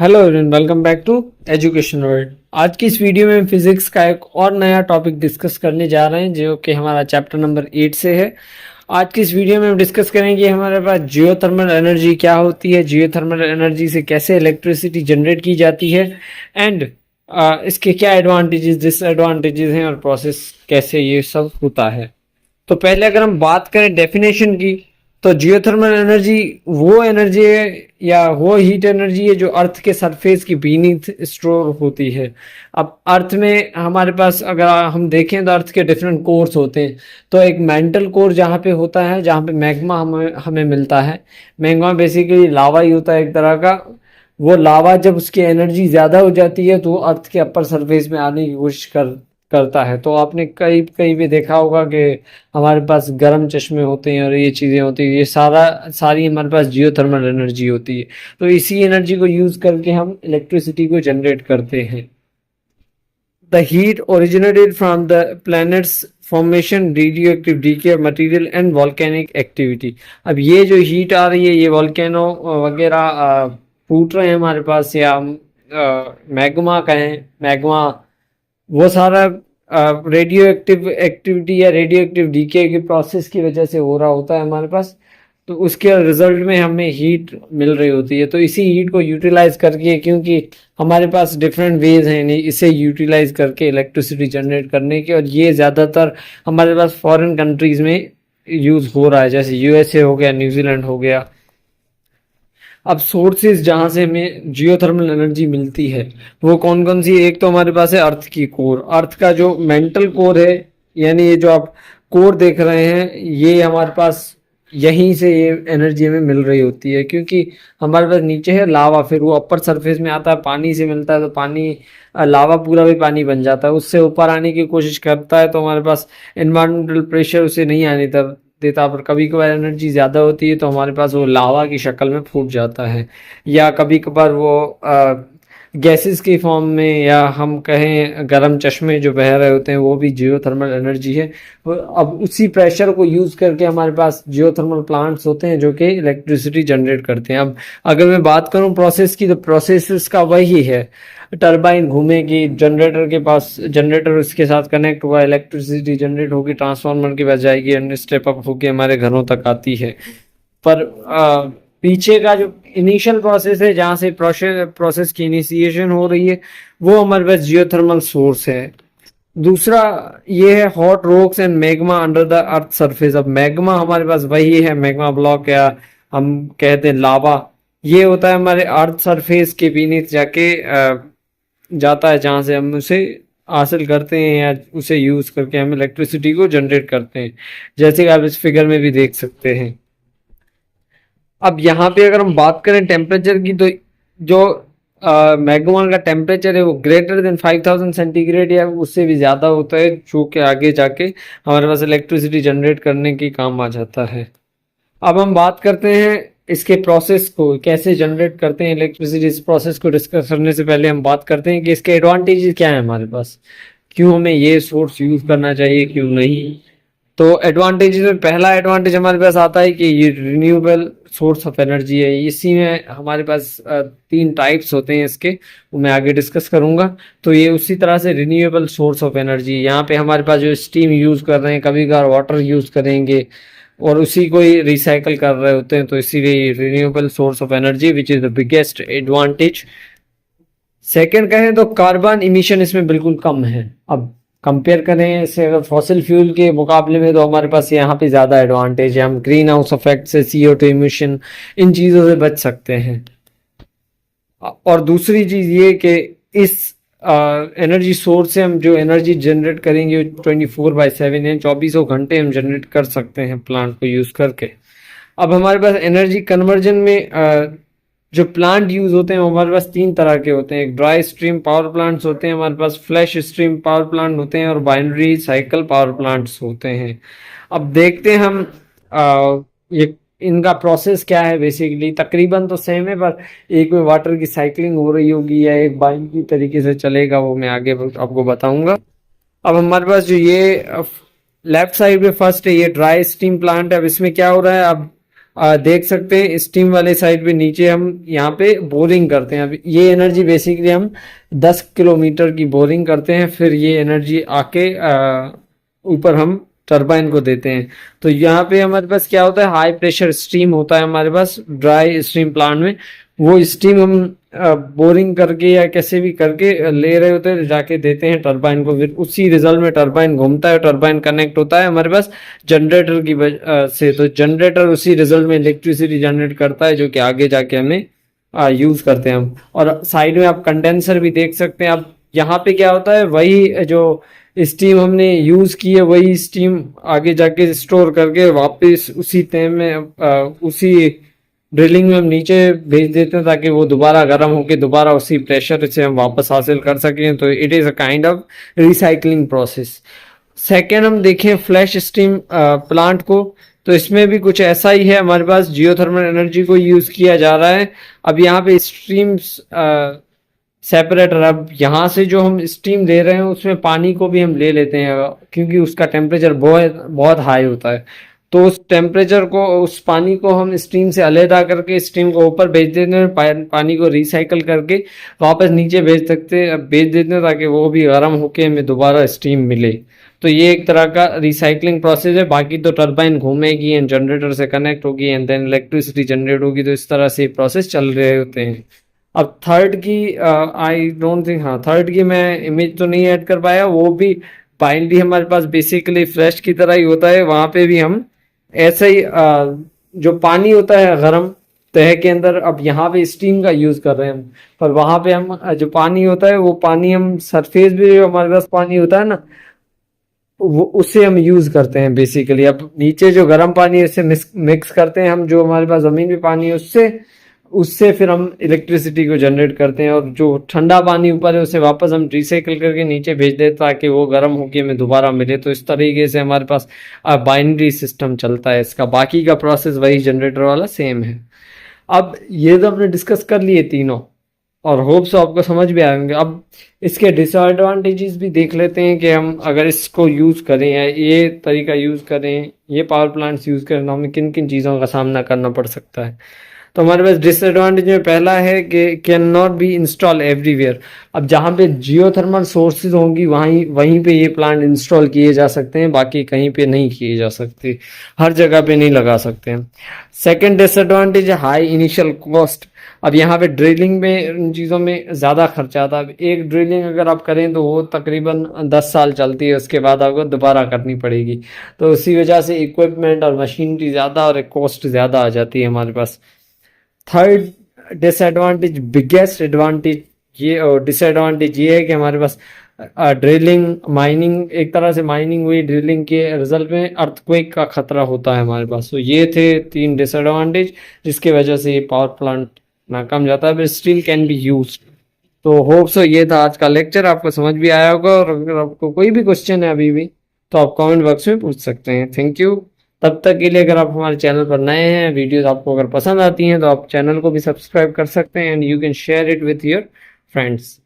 Hello everyone, welcome back to education world. आज की इस वीडियो में हम फिजिक्स का एक और नया टॉपिक डिस्कस करने जा रहे हैं जो कि हमारा चैप्टर नंबर 8 से है। आज की इस वीडियो में हम डिस्कस करेंगे हमारे पास जियोथर्मल एनर्जी क्या होती है, जियोथर्मल एनर्जी से कैसे इलेक्ट्रिसिटी जनरेट की जाती है एंड इसके क्या एडवांटेजेस डिसएडवांटेजेस हैं और प्रोसेस कैसे ये सब होता है। तो पहले अगर हम बात करें डेफिनेशन की, तो जियोथर्मल एनर्जी वो एनर्जी है या वो हीट एनर्जी है जो अर्थ के सरफेस की बीनीथ स्टोर होती है। अब अर्थ में हमारे पास अगर हम देखें तो अर्थ के डिफरेंट कोर्स होते हैं। तो एक मेंटल कोर जहाँ पे होता है, जहाँ पे मैग्मा हमें हमें मिलता है। मैग्मा बेसिकली लावा ही होता है एक तरह का। वो लावा जब उसकी एनर्जी ज़्यादा हो जाती है तो अर्थ के अपर सरफेस में आने की कोशिश करता है। तो आपने कई कहीं भी देखा होगा कि हमारे पास गर्म चश्मे होते हैं और ये चीज़ें होती हैं, ये सारी हमारे पास जियोथर्मल एनर्जी होती है। तो इसी एनर्जी को यूज़ करके हम इलेक्ट्रिसिटी को जनरेट करते हैं। The heat originated from the planets formation, radioactive DK of material and volcanic activity. अब ये जो हीट आ रही है, ये वॉल्केनो वगैरह फूट रहे हैं हमारे पास, या मैग्मा कहें, मैग्मा वो सारा रेडियो एक्टिव एक्टिविटी या रेडियो एक्टिव डीके के प्रोसेस की वजह से हो रहा होता है हमारे पास। तो उसके रिजल्ट में हमें हीट मिल रही होती है। तो इसी हीट को यूटिलाइज करके, क्योंकि हमारे पास डिफरेंट वेज हैं इसे यूटिलाइज करके इलेक्ट्रिसिटी जनरेट करने के, और ये ज़्यादातर हमारे पास फॉरेन कंट्रीज़ में यूज़ हो रहा है, जैसे यूएसए हो गया, न्यूजीलैंड हो गया। अब सोर्सेज जहाँ से हमें जियोथर्मल एनर्जी मिलती है वो कौन कौन सी? एक तो हमारे पास है अर्थ की कोर। अर्थ का जो मेंटल कोर है, यानी ये जो आप कोर देख रहे हैं, ये हमारे पास यहीं से ये एनर्जी हमें मिल रही होती है। क्योंकि हमारे पास नीचे है लावा, फिर वो अपर सरफेस में आता है, पानी से मिलता है, तो पानी लावा पूरा भी पानी बन जाता है। उससे ऊपर आने की कोशिश करता है तो हमारे पास एनवायरमेंटल प्रेशर उसे नहीं आने देता, पर कभी कभार एनर्जी ज़्यादा होती है तो हमारे पास वो लावा की शक्ल में फूट जाता है, या कभी कभार वो गैसेस की फॉर्म में, या हम कहें गर्म चश्मे जो बह रहे होते हैं, वो भी जियोथर्मल एनर्जी है। अब उसी प्रेशर को यूज़ करके हमारे पास जियोथर्मल प्लांट्स होते हैं जो कि इलेक्ट्रिसिटी जनरेट करते हैं। अब अगर मैं बात करूं प्रोसेस की, तो प्रोसेस का वही है, टरबाइन घूमेगी, जनरेटर के पास, जनरेटर उसके साथ कनेक्ट हुआ, इलेक्ट्रिसिटी जनरेट होगी, ट्रांसफार्मर के पास जाएगी, एंड स्टेप अप होकर हमारे घरों तक आती है। पर पीछे का जो इनिशियल प्रोसेस है, जहाँ से प्रोसेस की इनिशिएशन हो रही है, वो हमारे पास जियोथर्मल सोर्स है। दूसरा ये है hot rocks and magma under the earth surface. अब मैग्मा हमारे पास वही है, मैग्मा ब्लॉक, या हम कहते हैं लावा। ये होता है हमारे अर्थ सरफेस के बीनीथ जाके जाता है, जहाँ से हम उसे हासिल करते हैं या उसे यूज करके हम इलेक्ट्रिसिटी को जनरेट करते हैं, जैसे कि आप इस फिगर में भी देख सकते हैं। अब यहाँ पे अगर हम बात करें टेम्परेचर की, तो जो मैग्मा का टेम्परेचर है वो ग्रेटर देन 5000 सेंटीग्रेड या उससे भी ज़्यादा होता है, जो कि आगे जाके हमारे पास इलेक्ट्रिसिटी जनरेट करने की काम आ जाता है। अब हम बात करते हैं इसके प्रोसेस को, कैसे जनरेट करते हैं इलेक्ट्रिसिटी। इस प्रोसेस को डिस्कस करने से पहले हम बात करते हैं कि इसके एडवांटेजेस क्या है हमारे पास, क्यों हमें ये सोर्स यूज़ करना चाहिए, क्यों नहीं। तो एडवांटेजेस में पहला एडवांटेज हमारे पास आता है कि ये रिन्यूएबल सोर्स ऑफ एनर्जी है। इसी में हमारे पास 3 टाइप्स होते हैं इसके, वो मैं आगे डिस्कस करूंगा। तो ये उसी तरह से रिन्यूएबल सोर्स ऑफ एनर्जी, यहाँ पे हमारे पास जो स्टीम यूज़ कर रहे हैं, कभी कभार वाटर यूज़ करेंगे और उसी को ही रिसाइकल कर रहे होते हैं, तो इसीलिए renewable source of energy which is the biggest advantage. Second कहें तो कार्बन इमिशन इसमें बिल्कुल कम है। अब कंपेयर करें इसे अगर फॉसिल फ्यूल के मुकाबले में, तो हमारे पास यहाँ पे ज़्यादा एडवांटेज है। हम ग्रीन हाउस इफेक्ट से, CO2 इमिशन, इन चीज़ों से बच सकते हैं। और दूसरी चीज़ ये कि इस एनर्जी सोर्स से हम जो एनर्जी जनरेट करेंगे 24/7 है, 24 घंटे हम जनरेट कर सकते हैं प्लांट को यूज़ करके। अब हमारे पास एनर्जी कन्वर्जन में जो प्लांट यूज होते हैं वो हमारे पास 3 तरह के होते हैं। एक ड्राई स्ट्रीम पावर प्लांट्स होते हैं हमारे पास, फ्लैश स्ट्रीम पावर प्लांट होते हैं, और बाइनरी साइकिल पावर प्लांट्स होते हैं। अब देखते हैं हम ये इनका प्रोसेस क्या है। बेसिकली तकरीबन तो सेम है, पर एक में वाटर की साइकिलिंग हो रही होगी या एक बाइनरी तरीके से चलेगा, वो मैं आगे आपको बताऊंगा। अब हमारे पास जो ये लेफ्ट साइड में फर्स्ट है, ये ड्राई स्टीम प्लांट है। अब इसमें क्या हो रहा है, अब देख सकते हैं स्टीम वाले साइड पे नीचे हम यहाँ पे बोरिंग करते हैं। अब ये एनर्जी बेसिकली हम 10 किलोमीटर की बोरिंग करते हैं, फिर ये एनर्जी आके ऊपर हम टरबाइन को देते हैं। तो यहाँ पे हमारे पास क्या होता है, हाई प्रेशर स्टीम होता है हमारे पास ड्राई स्टीम प्लांट में। वो स्टीम हम बोरिंग करके या कैसे भी करके ले रहे होते हैं, जाके देते हैं टरबाइन को, फिर उसी रिजल्ट में टरबाइन घूमता है, टरबाइन कनेक्ट होता है हमारे पास जनरेटर की से। तो जनरेटर उसी रिजल्ट में इलेक्ट्रिसिटी जनरेट करता है, जो कि आगे जाके हमें यूज करते हैं हम। और साइड में आप कंडेंसर भी देख सकते हैं। अब यहाँ पे क्या होता है, वही जो स्टीम हमने यूज की है वही स्टीम आगे जाके स्टोर करके वापस उसी टाइम में उसी ड्रिलिंग में हम नीचे भेज देते हैं, ताकि वो दोबारा गर्म होकर दोबारा उसी प्रेशर से हम वापस हासिल कर सकें। तो it is a kind of recycling process. Second हम देखें फ्लैश स्टीम प्लांट को, तो इसमें भी कुछ ऐसा ही है, हमारे पास जियोथर्मल एनर्जी को यूज किया जा रहा है। अब यहाँ पे स्ट्रीम्स सेपरेटर, अब यहाँ से जो हम स्टीम दे रहे हैं उसमें पानी को भी हम ले लेते हैं, क्योंकि उसका टेम्परेचर बहुत बहुत हाई होता है। तो उस टेम्परेचर को, उस पानी को हम स्टीम से अलहदा करके स्टीम को ऊपर भेज देते हैं, पानी को रिसाइकल करके वापस नीचे भेज देते हैं, ताकि वो भी गर्म होके हमें दोबारा स्टीम मिले। तो ये एक तरह का रिसाइकलिंग प्रोसेस है। बाकी तो टरबाइन घूमेगी एंड जनरेटर से कनेक्ट होगी एंड देन इलेक्ट्रिसिटी जनरेट होगी। तो इस तरह से प्रोसेस चल रहे होते हैं। अब थर्ड की आई डोंट थिंक, हाँ थर्ड की मैं इमेज तो नहीं ऐड कर पाया। वो भी पाइन भी हमारे पास बेसिकली फ्लैश की तरह ही होता है। वहां पे भी हम ऐसे ही जो पानी होता है गर्म तह के अंदर, अब यहाँ पे स्टीम का यूज कर रहे हैं हम, पर वहां पे हम जो पानी होता है वो पानी हम सरफेस भी जो हमारे पास पानी होता है ना, वो उससे हम यूज करते हैं बेसिकली। अब नीचे जो गर्म पानी है उससे मिक्स करते हैं हम, जो हमारे पास जमीन पे पानी है उससे उससे फिर हम इलेक्ट्रिसिटी को जनरेट करते हैं। और जो ठंडा पानी ऊपर है उसे वापस हम रिसाइकल करके नीचे भेज देते हैं, ताकि वो गर्म होके हमें दोबारा मिले। तो इस तरीके से हमारे पास बाइनरी सिस्टम चलता है इसका। बाकी का प्रोसेस वही जनरेटर वाला सेम है। अब ये तो हमने डिस्कस कर लिए तीनों, और होप सो आपको समझ भी आएंगे। अब इसके डिसएडवांटेजेस भी देख लेते हैं कि हम अगर इसको यूज़ करें या ये तरीका यूज़ करें, ये पावर प्लांट्स यूज़ करें, तो हमें किन किन चीज़ों का सामना करना पड़ सकता है। तो हमारे पास डिसएडवांटेज में पहला है कि can not be install everywhere. अब जहाँ पे जियोथर्मल सोर्सेज होंगी वहीं वहीं पे ये प्लांट इंस्टॉल किए जा सकते हैं, बाकी कहीं पे नहीं किए जा सकते, हर जगह पे नहीं लगा सकते हैं। सेकेंड डिसएडवांटेज है हाई इनिशियल कॉस्ट। अब यहाँ पे ड्रिलिंग में इन चीज़ों में ज़्यादा खर्चा आता है। एक ड्रिलिंग अगर आप करें तो वो तकरीबन 10 साल चलती है, उसके बाद आपको दोबारा करनी पड़ेगी। तो उसी वजह से इक्विपमेंट और मशीनरी ज़्यादा और कॉस्ट ज़्यादा आ जाती है हमारे पास। थर्ड डिसएडवांटेज, बिगेस्ट एडवांटेज ये और डिसएडवांटेज ये है कि हमारे पास ड्रिलिंग माइनिंग, एक तरह से माइनिंग हुई, ड्रिलिंग के रिजल्ट में अर्थक्वेक का खतरा होता है हमारे पास। तो ये थे 3 डिसएडवांटेज जिसकी वजह से ये पावर प्लांट नाकाम जाता है, but still can be use. तो होप सो ये था आज का लेक्चर, आपको समझ भी आया होगा। और अगर आपको कोई भी क्वेश्चन है अभी भी तो आप कमेंट बॉक्स में पूछ सकते हैं। Thank you. तब तक के लिए अगर आप हमारे चैनल पर नए हैं, वीडियोस आपको अगर पसंद आती हैं तो आप चैनल को भी सब्सक्राइब कर सकते हैं and you can share it with your friends.